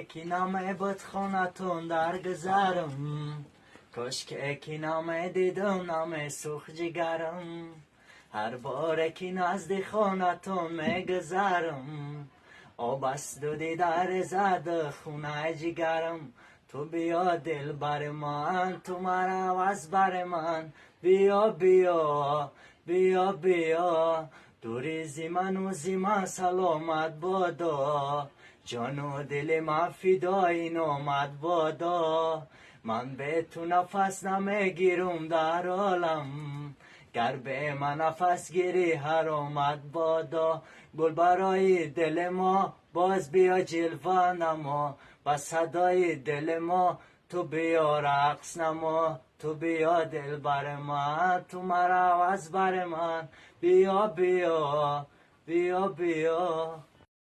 که نامه بود خونتون در گذرم، کشکه که نامه دیدم نامه سوخ جگرم. هر باره که نزد خونتون میگذرم، آب از دودی در زد خونه جگرم. تو بیا دل بر من، تو مرا از بر من، بیا بیا بیا بیا. دوری زی من و زی من سلامت بادا، جان و دل من فدای نامت بادا. من به تو نفس نمیگیرم در عالم، گر به من نفس گیری حرامت بادا. گل برای دل ما باز بیا جلوه نما، و صدای دل ما تو بیا رقص نما. تو بیا دل بر من، تو مرا از بر من، بیا بیا بیا بیا.